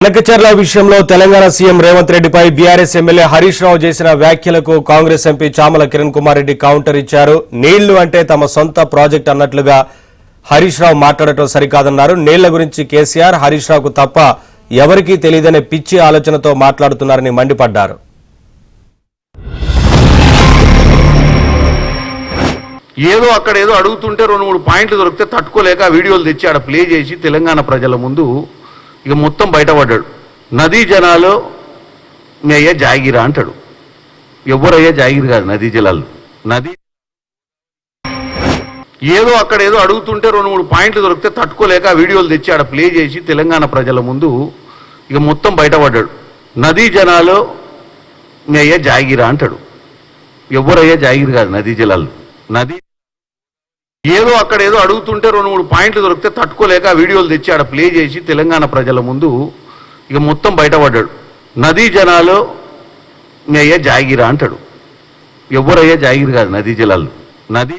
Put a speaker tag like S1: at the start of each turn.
S1: కనకచర్ల విషయంలో తెలంగాణ సీఎం రేవంత్ రెడ్డిపై BRS MLA Harish Rao చేసిన వ్యాఖ్యలకు కాంగ్రెస్ ఎంపీ చామల కిరణ్ కుమార్ రెడ్డి కౌంటర్ ఇచ్చారు. నీళ్లు అంటే తమ సొంత ప్రాజెక్ట్ అన్నట్లుగా హరీష్ రావు మాట్లాడటం సరికాదన్నారు. నీళ్ల గురించి కేసీఆర్ హరీష్ రావుకు తప్ప ఎవరికీ తెలియదనే పిచ్చి ఆలోచనతో మాట్లాడుతున్నారని మండిపడ్డారు.
S2: ఏదో అక్కడేదో అడుగుతుంటే 2-3 పాయింట్లు దొరికితే తట్టుకోలేక వీడియోలు తెచ్చి ఆడ ప్లే చేసి తెలంగాణ ప్రజల ముందు ఇక మొత్తం బయటపడ్డాడు. నదీ జనాలు మీ అయ్యా జాగిరా అంటాడు. ఎవరయ్యా జాగిరి కాదు నదీ జలాలు. నదీ ఏదో అక్కడేదో అడుగుతుంటే 2-3 పాయింట్లు దొరికితే తట్టుకోలేక వీడియోలు తెచ్చి ఆడ ప్లే చేసి తెలంగాణ ప్రజల ముందు ఇక మొత్తం బయటపడ్డాడు. నదీ జనాలు మీ అయ్యా జాగిరా అంటాడు. ఎవరయ్యా జాగిరి కాదు నదీ జలాలు. నదీ ఏదో అక్కడేదో అడుగుతుంటే 2-3 పాయింట్లు దొరికితే తట్టుకోలేక వీడియోలు తెచ్చి ఆడ ప్లే చేసి తెలంగాణ ప్రజల ముందు ఇక మొత్తం బయటపడ్డాడు. నదీ జనాలు మీ అయ్యా జాగిరా అంటాడు. ఎవరయ్యా జాగిరి కాదు నదీ జలాలు. నదీ